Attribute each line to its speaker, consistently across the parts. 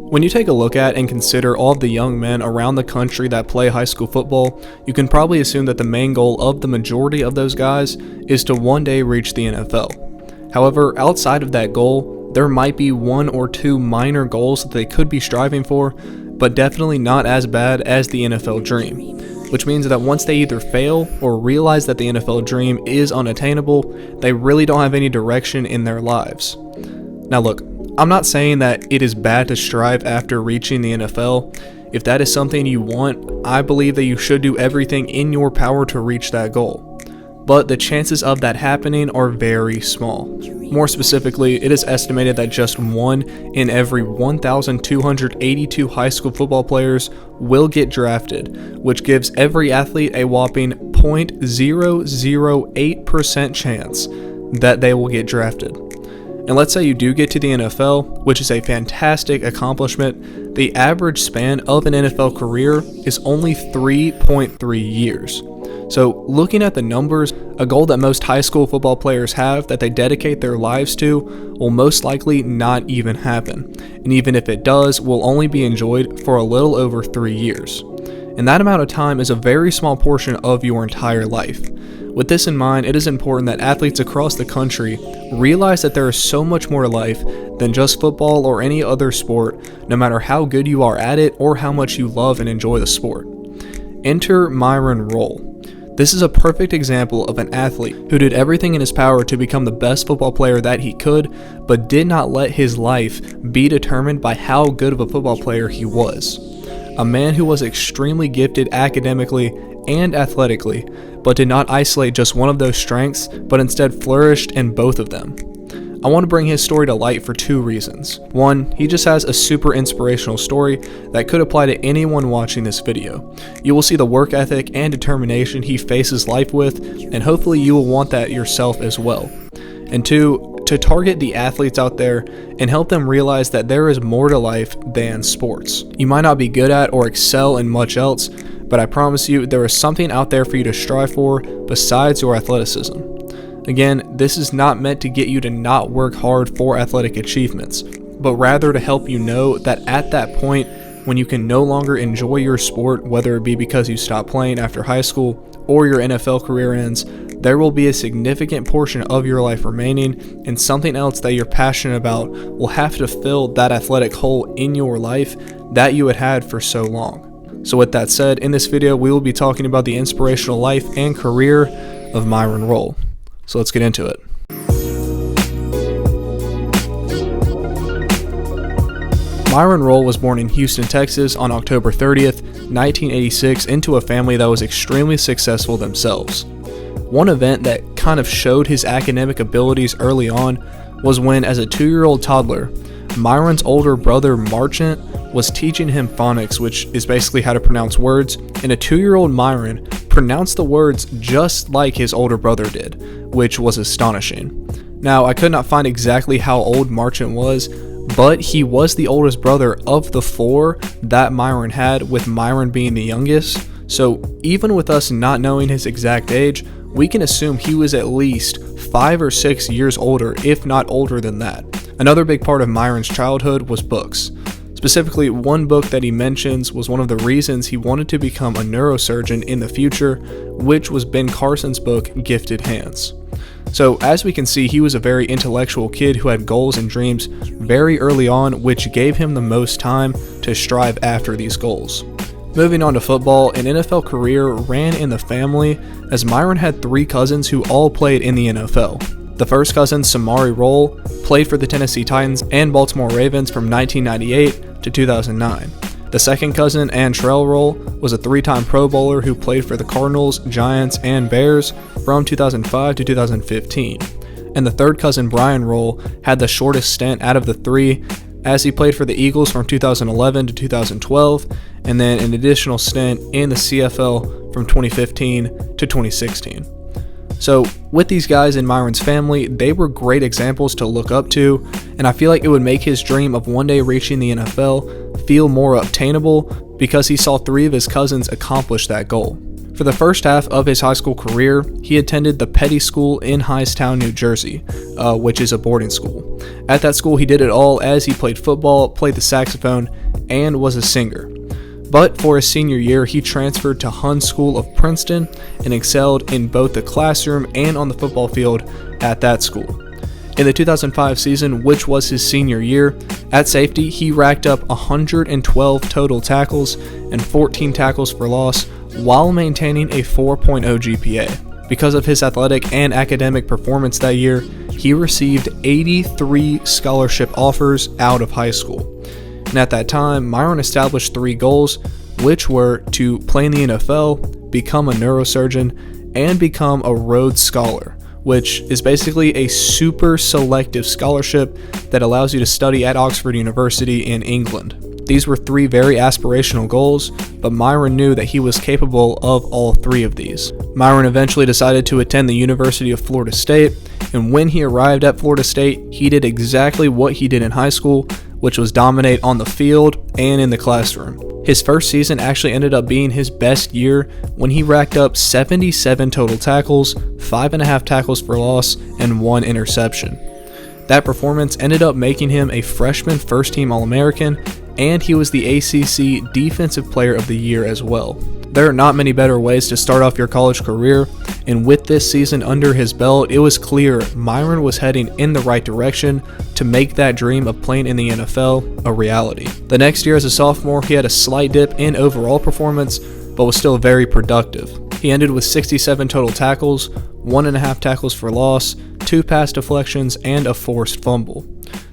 Speaker 1: When you take a look at and consider all of the young men around the country that play high school football, you can probably assume that the main goal of the majority of those guys is to one day reach the NFL. However, outside of that goal, there might be one or two minor goals that they could be striving for, but definitely not as bad as the NFL dream, which means that once they either fail or realize that the NFL dream is unattainable, they really don't have any direction in their lives. Now look, I'm not saying that it is bad to strive after reaching the NFL. If that is something you want, I believe that you should do everything in your power to reach that goal. But the chances of that happening are very small. More specifically, it is estimated that just 1 in every 1,282 high school football players will get drafted, which gives every athlete a whopping 0.008% chance that they will get drafted. And let's say you do get to the NFL, which is a fantastic accomplishment, the average span of an NFL career is only 3.3 years. So looking at the numbers, a goal that most high school football players have that they dedicate their lives to will most likely not even happen. And even if it does, will only be enjoyed for a little over 3 years. And that amount of time is a very small portion of your entire life. With this in mind, it is important that athletes across the country realize that there is so much more to life than just football or any other sport, no matter how good you are at it or how much you love and enjoy the sport. Enter Myron Rolle. This is a perfect example of an athlete who did everything in his power to become the best football player that he could, but did not let his life be determined by how good of a football player he was. A man who was extremely gifted academically and athletically, but did not isolate just one of those strengths, but instead flourished in both of them. I want to bring his story to light for 2 reasons. One, he just has a super inspirational story that could apply to anyone watching this video. You will see the work ethic and determination he faces life with, and hopefully you will want that yourself as well. And 2, to target the athletes out there and help them realize that there is more to life than sports. You might not be good at or excel in much else, but I promise you there is something out there for you to strive for besides your athleticism. Again, this is not meant to get you to not work hard for athletic achievements, but rather to help you know that at that point, when you can no longer enjoy your sport, whether it be because you stop playing after high school or your NFL career ends, there will be a significant portion of your life remaining, and something else that you're passionate about will have to fill that athletic hole in your life that you had had for so long. So with that said, in this video we will be talking about the inspirational life and career of Myron Rolle. So let's get into it. Myron Rolle was born in Houston, Texas on October 30th, 1986 into a family that was extremely successful themselves. One event that kind of showed his academic abilities early on was when, as a 2-year-old toddler, Myron's older brother Marchant was teaching him phonics, which is basically how to pronounce words, and a 2-year-old Myron pronounced the words just like his older brother did, which was astonishing. Now, I could not find exactly how old Marchant was, but he was the oldest brother of the 4 that Myron had, with Myron being the youngest. So even with us not knowing his exact age, we can assume he was at least 5 or 6 years older, if not older than that. Another big part of Myron's childhood was books. Specifically, one book that he mentions was one of the reasons he wanted to become a neurosurgeon in the future, which was Ben Carson's book, Gifted Hands. So as we can see, he was a very intellectual kid who had goals and dreams very early on, which gave him the most time to strive after these goals. Moving on to football, an NFL career ran in the family, as Myron had 3 cousins who all played in the NFL. The first cousin, Myron Rolle, played for the Tennessee Titans and Baltimore Ravens from 1998 to 2009. The second cousin, Antrell Rolle, was a 3-time Pro Bowler who played for the Cardinals, Giants, and Bears from 2005 to 2015. And the third cousin, Brian Rolle, had the shortest stint out of the 3, as he played for the Eagles from 2011 to 2012, and then an additional stint in the CFL from 2015 to 2016. So with these guys in Myron's family, they were great examples to look up to, and I feel like it would make his dream of one day reaching the NFL feel more obtainable because he saw 3 of his cousins accomplish that goal. For the first half of his high school career, he attended the Petty School in Hightstown, New Jersey, which is a boarding school. At that school, he did it all as he played football, played the saxophone, and was a singer. But for his senior year, he transferred to Hun School of Princeton and excelled in both the classroom and on the football field at that school. In the 2005 season, which was his senior year, at safety, he racked up 112 total tackles and 14 tackles for loss while maintaining a 4.0 GPA. Because of his athletic and academic performance that year, he received 83 scholarship offers out of high school. And at that time, Myron established 3 goals, which were to play in the NFL, become a neurosurgeon, and become a Rhodes Scholar, which is basically a super selective scholarship that allows you to study at Oxford University in England. These were 3 very aspirational goals, but Myron knew that he was capable of all 3 of these. Myron eventually decided to attend the University of Florida State, and when he arrived at Florida State, he did exactly what he did in high school, which was dominate on the field and in the classroom. His first season actually ended up being his best year when he racked up 77 total tackles, 5.5 tackles for loss, and 1 interception. That performance ended up making him a freshman first-team All-American, and he was the ACC Defensive Player of the Year as well. There are not many better ways to start off your college career, and with this season under his belt, it was clear Myron was heading in the right direction to make that dream of playing in the NFL a reality. The next year as a sophomore, he had a slight dip in overall performance, but was still very productive. He ended with 67 total tackles, 1.5 tackles for loss, 2 pass deflections, and a forced fumble.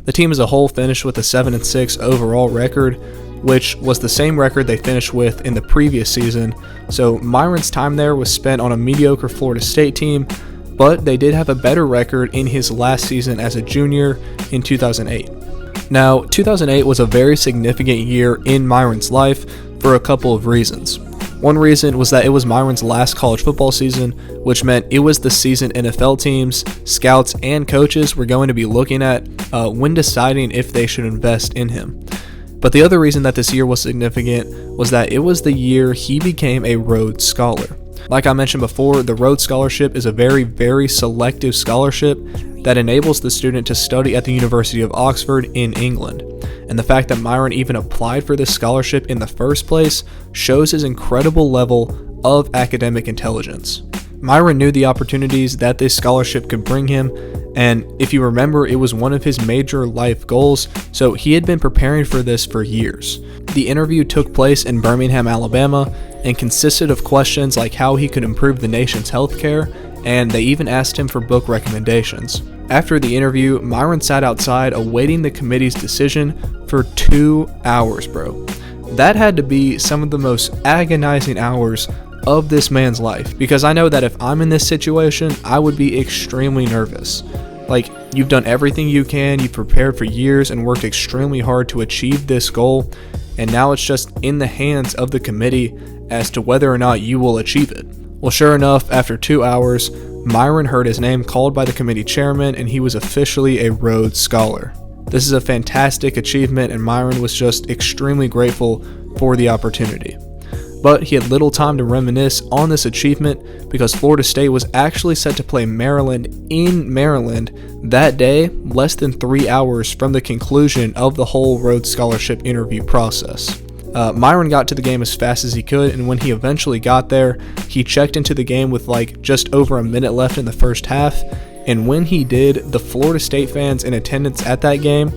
Speaker 1: The team as a whole finished with a 7-6 overall record, which was the same record they finished with in the previous season, so Myron's time there was spent on a mediocre Florida State team, but they did have a better record in his last season as a junior in 2008. Now, 2008 was a very significant year in Myron's life for a couple of reasons. One reason was that it was Myron's last college football season, which meant it was the season NFL teams, scouts, and coaches were going to be looking at when deciding if they should invest in him. But the other reason that this year was significant was that it was the year he became a Rhodes Scholar. Like I mentioned before, the Rhodes Scholarship is a very, very selective scholarship that enables the student to study at the University of Oxford in England. And the fact that Myron even applied for this scholarship in the first place shows his incredible level of academic intelligence. Myron knew the opportunities that this scholarship could bring him, and if you remember, it was one of his major life goals, so he had been preparing for this for years. The interview took place in Birmingham, Alabama, and consisted of questions like how he could improve the nation's healthcare, and they even asked him for book recommendations. After the interview, Myron sat outside awaiting the committee's decision for 2 hours, bro. That had to be some of the most agonizing hours of this man's life, because I know that if I'm in this situation, I would be extremely nervous. Like, you've done everything you can, you've prepared for years and worked extremely hard to achieve this goal, and now it's just in the hands of the committee as to whether or not you will achieve it. Well, sure enough, after 2 hours, Myron heard his name called by the committee chairman, and he was officially a Rhodes Scholar. This is a fantastic achievement, and Myron was just extremely grateful for the opportunity. But he had little time to reminisce on this achievement because Florida State was actually set to play Maryland in Maryland that day, less than 3 hours from the conclusion of the whole Rhodes Scholarship interview process. Myron got to the game as fast as he could, and when he eventually got there, he checked into the game with just over a minute left in the first half, and when he did, the Florida State fans in attendance at that game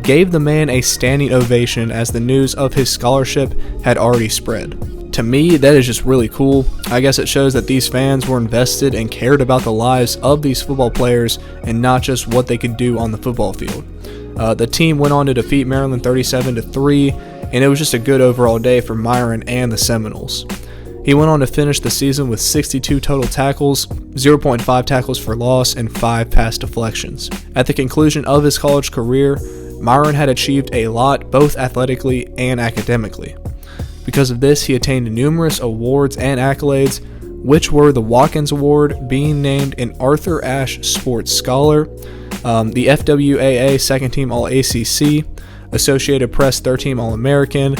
Speaker 1: gave the man a standing ovation as the news of his scholarship had already spread. To me, that is just really cool. I guess it shows that these fans were invested and cared about the lives of these football players and not just what they could do on the football field. The team went on to defeat Maryland 37-3, and it was just a good overall day for Myron and the Seminoles. He went on to finish the season with 62 total tackles, 0.5 tackles for loss, and 5 pass deflections. At the conclusion of his college career, Myron had achieved a lot both athletically and academically. Because of this, he attained numerous awards and accolades, which were the Watkins Award, being named an Arthur Ashe Sports Scholar, the FWAA Second Team All-ACC, Associated Press Third Team All-American,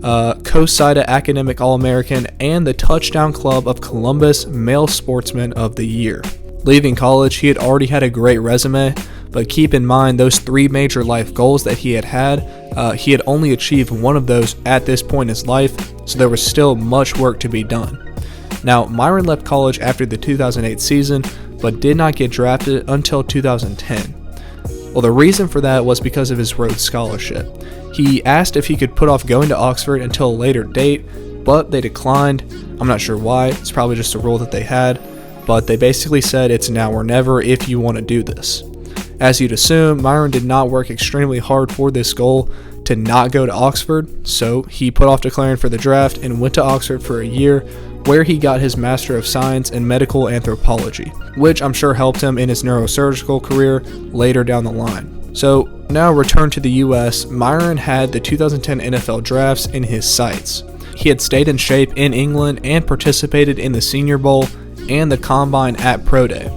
Speaker 1: COSIDA Academic All-American, and the Touchdown Club of Columbus Male Sportsman of the Year. Leaving college, he had already had a great resume, but keep in mind those 3 major life goals that he had only achieved one of those at this point in his life, so there was still much work to be done. Now, Myron left college after the 2008 season, but did not get drafted until 2010. Well, the reason for that was because of his Rhodes Scholarship. He asked if he could put off going to Oxford until a later date, but they declined. I'm not sure why, it's probably just a rule that they had, but they basically said it's now or never if you want to do this. As you'd assume, Myron did not work extremely hard for this goal to not go to Oxford, so he put off declaring for the draft and went to Oxford for a year, where he got his Master of Science in Medical Anthropology, which I'm sure helped him in his neurosurgical career later down the line. So now return to the US, Myron had the 2010 NFL drafts in his sights. He had stayed in shape in England and participated in the Senior Bowl and the Combine at Pro Day.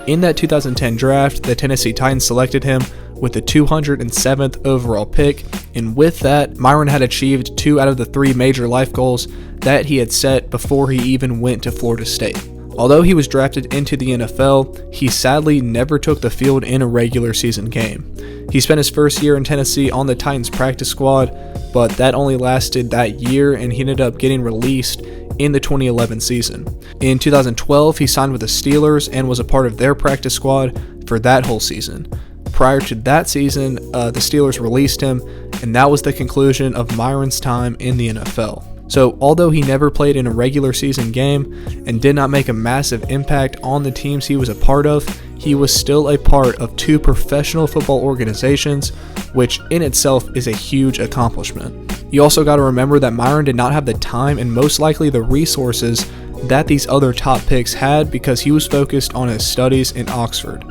Speaker 1: In that 2010 draft, the Tennessee Titans selected him with the 207th overall pick, and with that, Myron had achieved 2 out of the 3 major life goals that he had set before he even went to Florida State. Although he was drafted into the NFL, he sadly never took the field in a regular season game. He spent his first year in Tennessee on the Titans practice squad, but that only lasted that year, and he ended up getting released in the 2011 season. In 2012, he signed with the Steelers and was a part of their practice squad for that whole season. Prior to that season, the Steelers released him, and that was the conclusion of Myron's time in the NFL. So although he never played in a regular season game and did not make a massive impact on the teams he was a part of, he was still a part of 2 professional football organizations, which in itself is a huge accomplishment. You also got to remember that Myron did not have the time and most likely the resources that these other top picks had because he was focused on his studies in Oxford.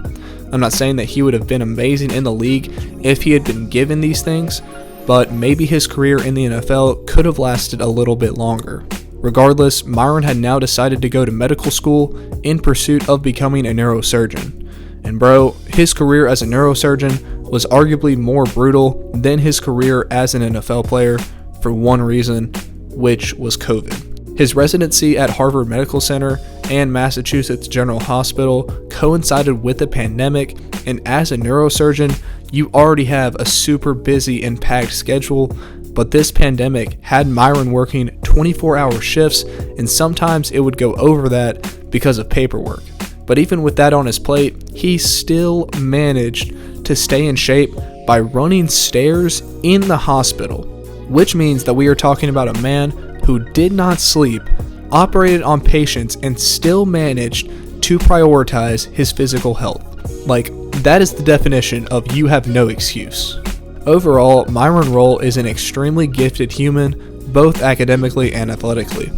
Speaker 1: I'm not saying that he would have been amazing in the league if he had been given these things, but maybe his career in the NFL could have lasted a little bit longer. Regardless, Myron had now decided to go to medical school in pursuit of becoming a neurosurgeon. And bro, his career as a neurosurgeon was arguably more brutal than his career as an NFL player for one reason, which was COVID. His residency at Harvard Medical Center and Massachusetts General Hospital coincided with the pandemic, and as a neurosurgeon, you already have a super busy and packed schedule, but this pandemic had Myron working 24-hour shifts, and sometimes it would go over that because of paperwork. But even with that on his plate, he still managed to stay in shape by running stairs in the hospital, which means that we are talking about a man who did not sleep, operated on patients, and still managed to prioritize his physical health. Like, that is the definition of you have no excuse. Overall, Myron Rolle is an extremely gifted human, both academically and athletically.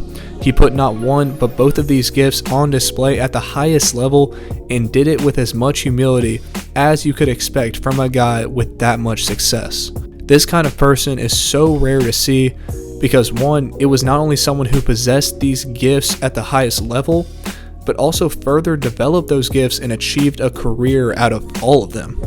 Speaker 1: He put not one, but both of these gifts on display at the highest level and did it with as much humility as you could expect from a guy with that much success. This kind of person is so rare to see because one, it was not only someone who possessed these gifts at the highest level, but also further developed those gifts and achieved a career out of all of them.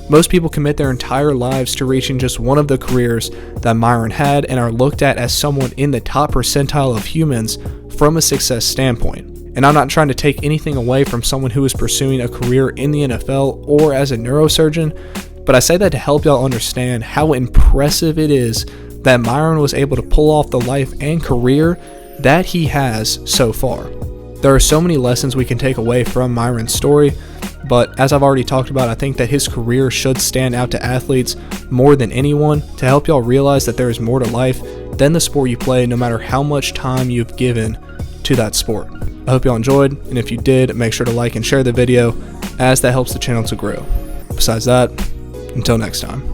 Speaker 1: Most people commit their entire lives to reaching just one of the careers that Myron had and are looked at as someone in the top percentile of humans from a success standpoint. And I'm not trying to take anything away from someone who is pursuing a career in the NFL or as a neurosurgeon, but I say that to help y'all understand how impressive it is that Myron was able to pull off the life and career that he has so far. There are so many lessons we can take away from Myron's story, but as I've already talked about, I think that his career should stand out to athletes more than anyone to help y'all realize that there is more to life than the sport you play, no matter how much time you've given to that sport. I hope y'all enjoyed, and if you did, make sure to like and share the video as that helps the channel to grow. Besides that, until next time.